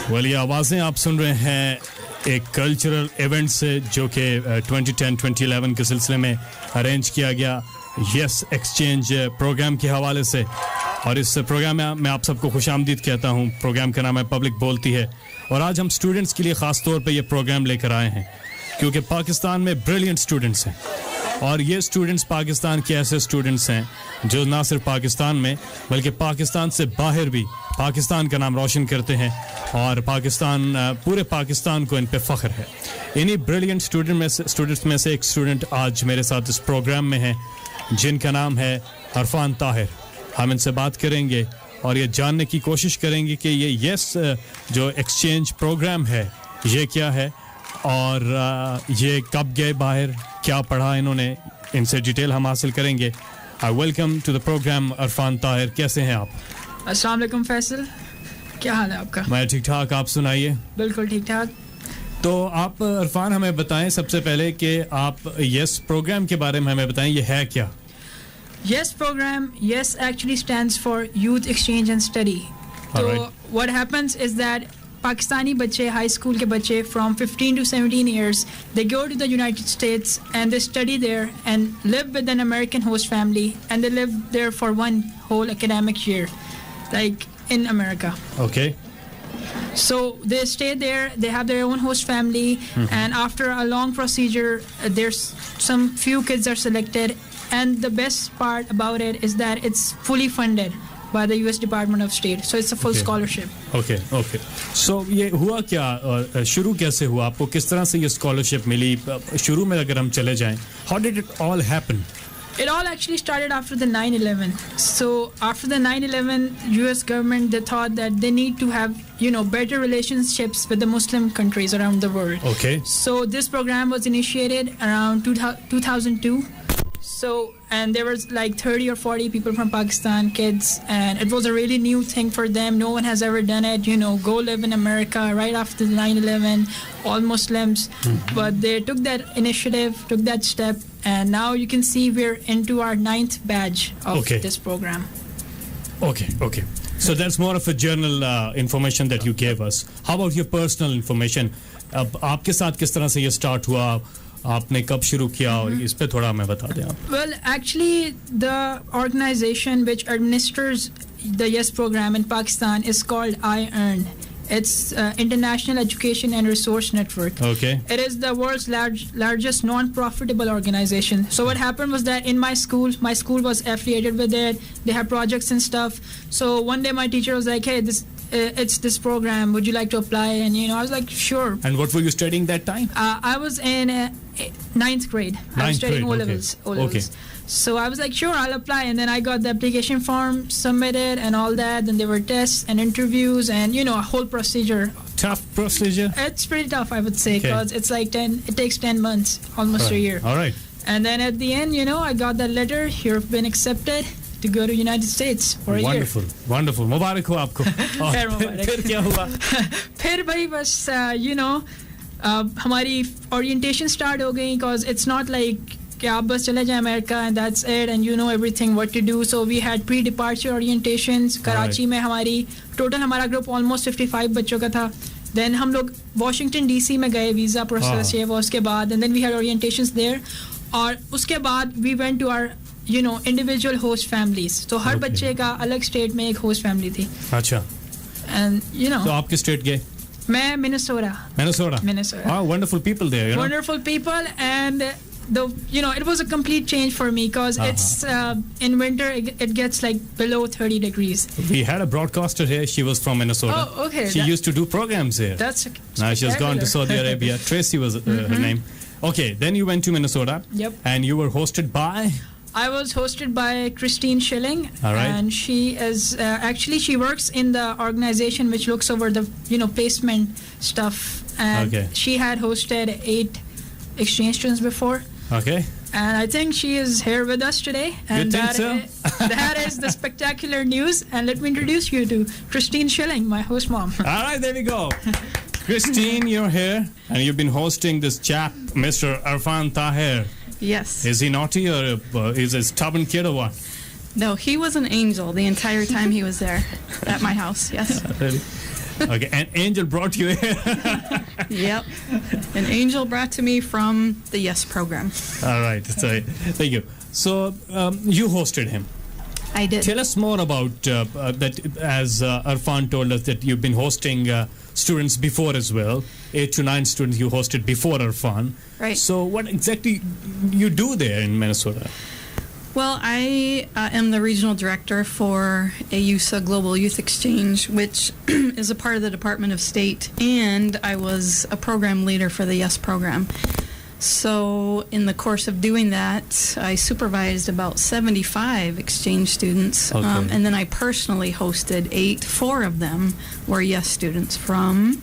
ये आवाज़ें आप सुन रहे हैं एक कल्चरल इवेंट से जो कि 2010-2011 के सिलसिले में अरेंज किया गया येस एक्सचेंज प्रोग्राम के हवाले से और इस प्रोग्राम में मैं आप सबको खुशामदीद कहता हूं। प्रोग्राम का नाम है पब्लिक बोलती है और आज हम स्टूडेंट्स के लिए ख़ास तौर पे ये प्रोग्राम लेकर आए हैं क्योंकि पाकिस्तान में ब्रिलियंट स्टूडेंट्स हैं और ये स्टूडेंट्स पाकिस्तान के ऐसे स्टूडेंट्स हैं जो ना सिर्फ पाकिस्तान में बल्कि पाकिस्तान से बाहर भी पाकिस्तान का नाम रोशन करते हैं और पूरे पाकिस्तान को इन पे फ़ख्र है। इन्हीं ब्रिलियंट स्टूडेंट्स में से एक स्टूडेंट आज मेरे साथ इस प्रोग्राम में है जिनका नाम है इरफान ताहिर। हम इनसे बात करेंगे और ये जानने की कोशिश करेंगे कि ये येस जो एक्सचेंज प्रोग्राम है ये क्या है और ये कब गए बाहर, क्या पढ़ा इन्होंने, इनसे डिटेल हम हासिल करेंगे। Welcome to the program Irfan Tahir, कैसे हैं आप? अस्सलाम वालेकुम फैसल, क्या हाल है आपका? मैं ठीक ठाक, आप सुनाइए। बिल्कुल ठीक ठाक। तो आप इरफान हमें बताएं सबसे पहले कि आप येस प्रोग्राम के बारे में हमें बताएं, ये है क्या? Yes program, yes actually stands for Youth Exchange and Study. So what happens is that Pakistani bache, high school ke bache from 15 to 17 years, they go to the United States and they study there and live with an American host family and they live there for one whole academic year, like in America. Okay. So they stay there, they have their own host family, and after a long procedure, there's some few kids are selected, and the best part about it is that it's fully funded by the US Department of State, so it's a full scholarship. Okay. So ये हुआ क्या, शुरू कैसे हुआ, आपको किस तरह से ये scholarship मिली? शुरू में अगर हम चले जाएं, how did it all happen? It all actually started after the 9/11. So after the 9/11 US government, they thought that they need to have, better relationships with the Muslim countries around the world. Okay. So this program was initiated around 2002. So, and there was like 30 or 40 people from Pakistan, kids, and it was a really new thing for them. No one has ever done it, go live in America right after the 9/11, all Muslims. But they took that initiative, took that step, and now you can see we're into our 9th badge of this program. Okay. So that's more of a general information that you gave us. How about your personal information? अब आपके साथ किस तरह से ये start हुआ? आपने कब शुरू किया और इस पे थोड़ा हमें बता दें आप? Well, actually, the organization which administers the YES program in Pakistan is called I-EARN. It's International Education and Resource Network. Okay. It is the world's largest non-profitable organization. So what happened was that in my school was affiliated with it. They have projects and stuff. So one day my teacher was like, hey, it's this program, would you like to apply? And I was like, sure. And what were you studying that time? I was in 9th grade. I was studying O-levels. Okay. So I was like, sure, I'll apply. And then I got the application form submitted and all that. Then there were tests and interviews and, a whole procedure. Tough procedure? It's pretty tough, I would say, because it's like it takes 10 months, almost a year. All right. And then at the end, I got that letter, you've been accepted to go to United States for a year. Wonderful. मुबारक हो आपको। फिर क्या हुआ? फिर भाई बस, हमारी orientation start हो गई, because it's not like कि आप बस चले जाएं America and that's it and you know everything what to do. So we had pre-departure orientations. Karachi में हमारा group almost 55 बच्चों का था. Then हम लोग Washington DC में गए, visa process ये वो उसके बाद, and then we had orientations there. और उसके बाद we went to our individual host families. So हर बच्चे का अलग state में एक host family थी. अच्छा. And तो आप किस state गए? मैं Minnesota. Oh, wonderful people there. Wonderful people, and it was a complete change for me because it's in winter it gets like below 30 degrees. We had a broadcaster here. She was from Minnesota. Oh, okay. She used to do programs here. That's now she has gone to Saudi Arabia. Tracy was her name. Okay, then you went to Minnesota. Yep. And you were hosted by? I was hosted by Christine Schilling. All right. And she is actually she works in the organization which looks over the placement stuff. And she had hosted 8 exchange students before. Okay. And I think she is here with us today. And you think so? That is the spectacular news. And let me introduce you to Christine Schilling, my host mom. All right, there we go. Christine, you're here, and you've been hosting this chap, Mr. Irfan Tahir. Yes. Is he naughty or is he a stubborn kid or what? No, he was an angel the entire time he was there at my house. Yes. Really? Okay, an angel brought you here. Yep. An angel brought to me from the YES program. All right, so thank you. So you hosted him. I did. Tell us more about that. As Irfan told us that you've been hosting students before as well. 8 to 9 students you hosted before Irfan. Right. So what exactly you do there in Minnesota? Well, I am the regional director for AUSA Global Youth Exchange, which is a part of the Department of State, and I was a program leader for the YES program. So in the course of doing that, I supervised about 75 exchange students, Okay. and then I personally hosted 8. 4 of them were YES students from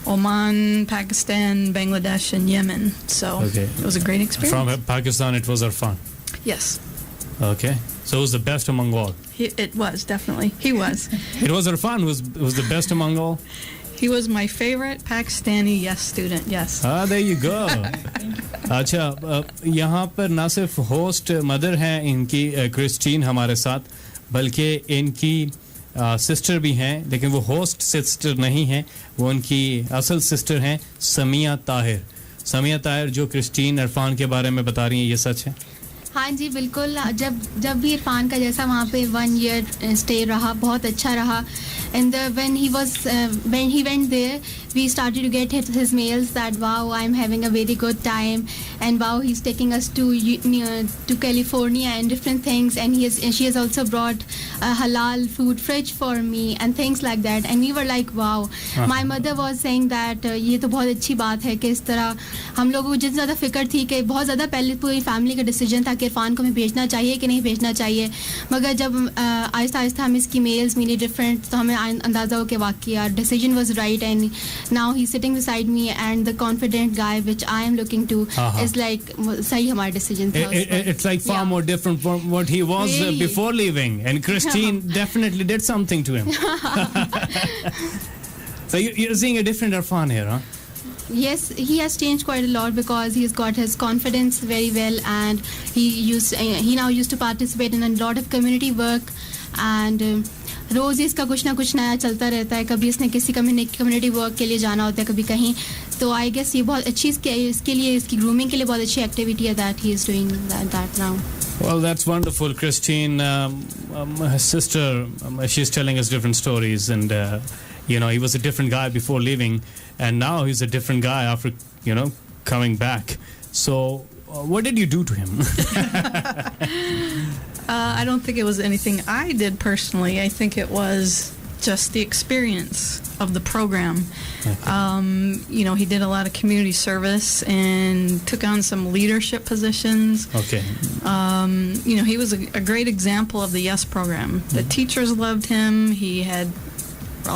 Oman, Pakistan, Bangladesh, and Yemen. So Okay. it was a great experience. From Pakistan, it was Irfan. Yes, Okay. So it was the best among all. it was, definitely. He was. It was Irfan who was the best among all? He was my favorite Pakistani YES student, yes. Ah, there you go. अच्छा यहाँ पर ना सिर्फ host mother हैं इनकी Christine हमारे साथ बल्कि इनकी सिस्टर भी हैं लेकिन वो होस्ट सिस्टर नहीं हैं वो उनकी असल सिस्टर हैं समिया ताहिर जो क्रिस्टीन इरफान के बारे में बता रही हैं ये सच है हाँ जी बिल्कुल जब भी इरफान का जैसा वहाँ पे 1 year स्टे रहा बहुत अच्छा रहा and when he went there we started to get his mails that wow I'm having a very good time and wow he's taking us to California and different things and she has also brought a halal food fridge for me and things like that and we were like wow my mother was saying that ये तो बहुत अच्छी बात है कि इस तरह हम लोगों को जितनी ज़्यादा फिक्र थी कि बहुत ज़्यादा पहले पूरी फैमिली का डिसीजन था कि इरफान को हमें भेजना चाहिए कि नहीं भेजना चाहिए मगर जब आहिस्ता आहिस्ता हमें इसकी मेल्स मिली डिफरेंट तो हमें अंदाज़ा हो कि वाकई यार decision was right and now he's sitting beside me and the confident guy which I am looking to is like sahi hamara decision tha it's like far more different from what he was really? Before leaving and Christine definitely did something to him so you're seeing a different Irfan here huh Yes, he has changed quite a lot because he's got his confidence very well and he now used to participate in a lot of community work and रोज़ ही इसका कुछ ना कुछ नया चलता रहता है कभी इसने किसी कम्युनिटी वर्क के लिए जाना होता है कभी कहीं तो आई गेस ये बहुत अच्छी इसके लिए इसकी ग्रूमिंग के लिए बहुत अच्छी एक्टिविटी है that he is doing that now Well, that's wonderful, Christine. Her sister, she's telling us different stories, and he was a different guy before leaving, and now he's a different guy after, coming back. So, what did you do to him? I don't think it was anything I did personally. I think it was just the experience of the program. Okay. He did a lot of community service and took on some leadership positions. Okay. He was a great example of the YES program. The teachers loved him. He had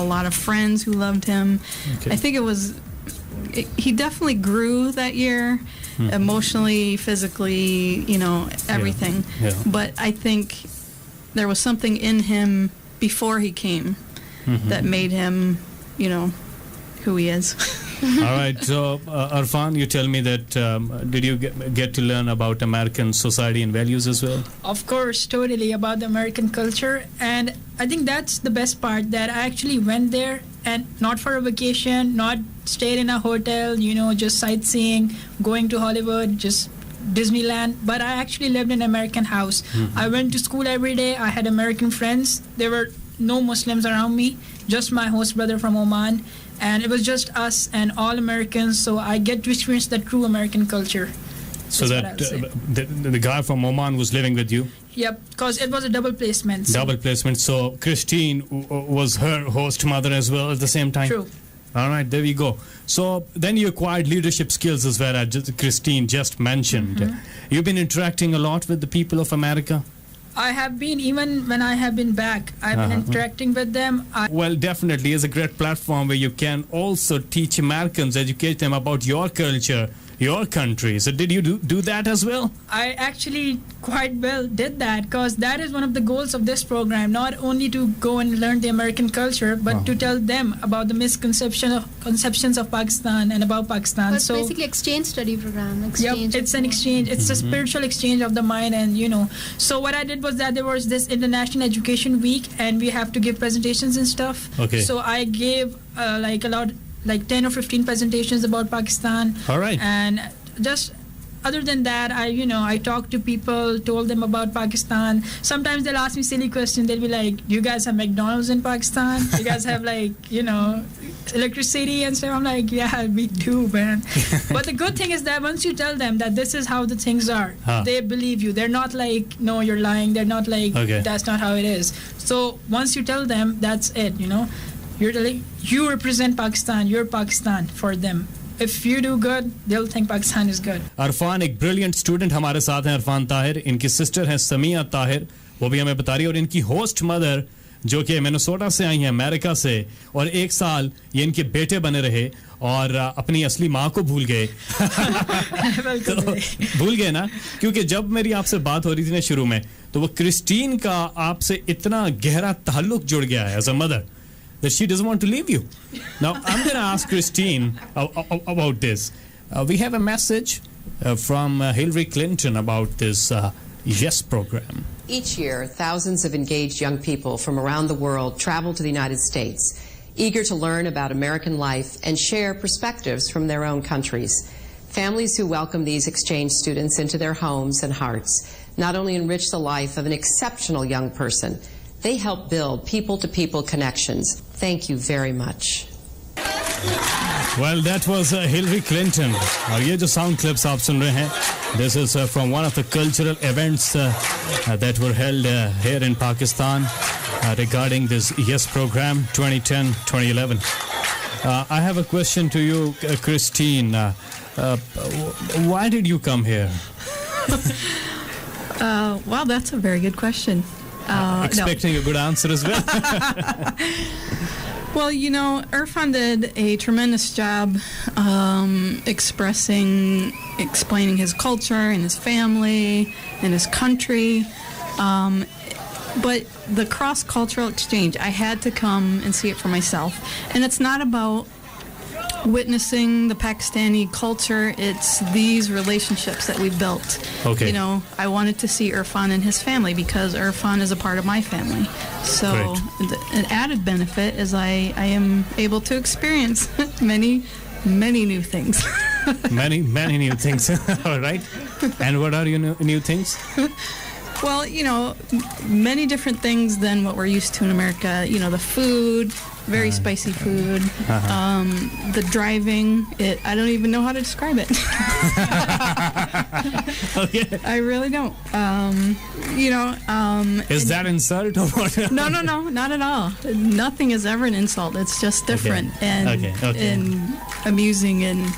a lot of friends who loved him. Okay. I think he definitely grew that year. Emotionally, physically, everything. Yeah. But I think there was something in him before he came that made him, who he is. All right. So, Irfan, you tell me that did you get to learn about American society and values as well? Of course, totally about the American culture. And I think that's the best part that I actually went there and not for a vacation, not stayed in a hotel, just sightseeing, going to Hollywood, just Disneyland, but I actually lived in an American house. I went to school every day. I had American friends. There were no Muslims around me, just my host brother from Oman. And it was just us and all Americans, so I get to experience the true American culture. So that the guy from Oman was living with you? Yep, because it was a double placement. Double placement. So Christine was her host mother as well at the same time? True. All right, there we go. So then you acquired leadership skills as well, as Christine just mentioned. You've been interacting a lot with the people of America? I have been, even when I have been back, I've been interacting with them. Well, definitely, it's a great platform where you can also teach Americans, educate them about your culture your country. So did you do that as well? I actually quite well did that, because that is one of the goals of this program, not only to go and learn the American culture, but to tell them about the conceptions of Pakistan and about Pakistan. But so basically exchange study program. It's an exchange. It's a spiritual exchange of the mind, and So what I did was that there was this International Education Week, and we have to give presentations and stuff. Okay. So I gave like 10 or 15 presentations about Pakistan. All right. And just other than that, I talked to people, told them about Pakistan. Sometimes they'll ask me silly questions. They'll be like, "Do you guys have McDonald's in Pakistan? Do you guys have electricity and stuff?" I'm like, "Yeah, we do, man." But the good thing is that once you tell them that this is how the things are, they believe you. They're not like, "No, you're lying." They're not like, "That's not how it is." So once you tell them, that's it. You're telling, you represent Pakistan. You're Pakistan for them. If you do good, they'll think Pakistan is good. Irfan एक brilliant student हमारे साथ हैं, इरफान ताहिर. इनकी sister हैं समिया ताहिर, वो भी हमें बता रही है. और इनकी होस्ट मदर जो कि मिनेसोटा से आई हैं, अमेरिका से, और 1 साल ये इनके बेटे बने रहे और अपनी असली माँ को भूल गए. तो भूल गए ना, क्योंकि जब मेरी आपसे बात हो रही थी ना शुरू में, तो वो क्रिस्टीन का आपसे इतना गहरा ताल्लुक जुड़ गया है as a mother that she doesn't want to leave you. Now, I'm going to ask Christine about this. We have a message from Hillary Clinton about this YES program. Each year, thousands of engaged young people from around the world travel to the United States, eager to learn about American life and share perspectives from their own countries. Families who welcome these exchange students into their homes and hearts not only enrich the life of an exceptional young person, they help build people-to-people connections. Thank you very much. Well, that was Hillary Clinton. और ये जो sound clips आप सुन रहे हैं, this is from one of the cultural events that were held here in Pakistan regarding this YES program 2010-2011. I have a question to you, Christine. Why did you come here? Well, that's a very good question. Expecting a good answer as well. Well, Irfan did a tremendous job explaining his culture and his family and his country. But the cross-cultural exchange, I had to come and see it for myself. And it's not about witnessing the Pakistani culture, it's these relationships that we've built. Okay. I wanted to see Irfan and his family because Irfan is a part of my family. So an added benefit is I am able to experience many new things. many new things. All right. And what are your new things? Well, many different things than what we're used to in America. The food, very spicy food. The driving, I don't even know how to describe it. Okay. I really don't. Is that insult or what? No, not at all. Nothing is ever an insult. It's just different and amusing and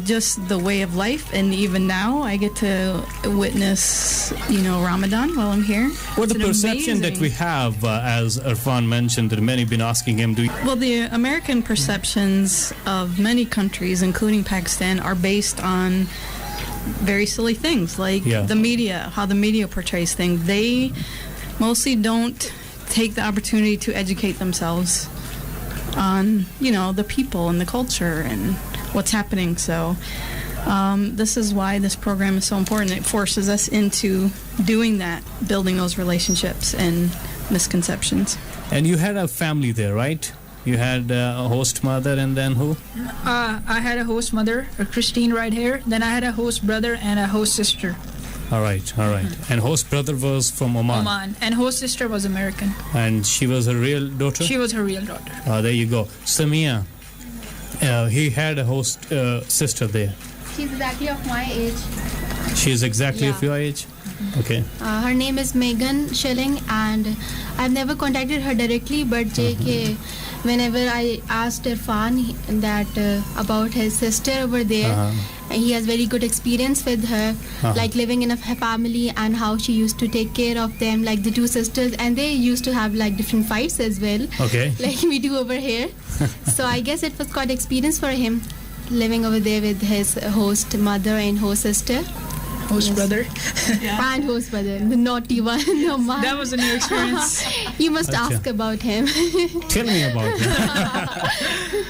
just the way of life. And even now I get to witness, Ramadan while I'm here. What the perception that we have, as Irfan mentioned, that many have been asking him, Well, the American perceptions of many countries, including Pakistan, are based on very silly things like the media, how the media portrays things. They mostly don't take the opportunity to educate themselves on, the people and the culture and what's happening. So this is why this program is so important. It forces us into doing that, building those relationships and misconceptions. And you had a family there, right? You had a host mother, and then who? I had a host mother, Christine, right here. Then I had a host brother and a host sister. All right. And host brother was from Oman. And host sister was American. And she was her real daughter? She was her real daughter. There you go. Samia, he had a host sister there. She's exactly of my age. She is exactly of your age? Okay. Her name is Megan Schilling, and I've never contacted her directly, but JK, whenever I asked Irfan that about his sister over there, he has very good experience with her, like living in a family and how she used to take care of them, like the two sisters, and they used to have like different fights as well, okay, like we do over here. So I guess it was quite experience for him. living over there with his host mother and host sister. Host brother. And host brother, the naughty one. No, That was a new experience. you must ask about him. Tell me about it.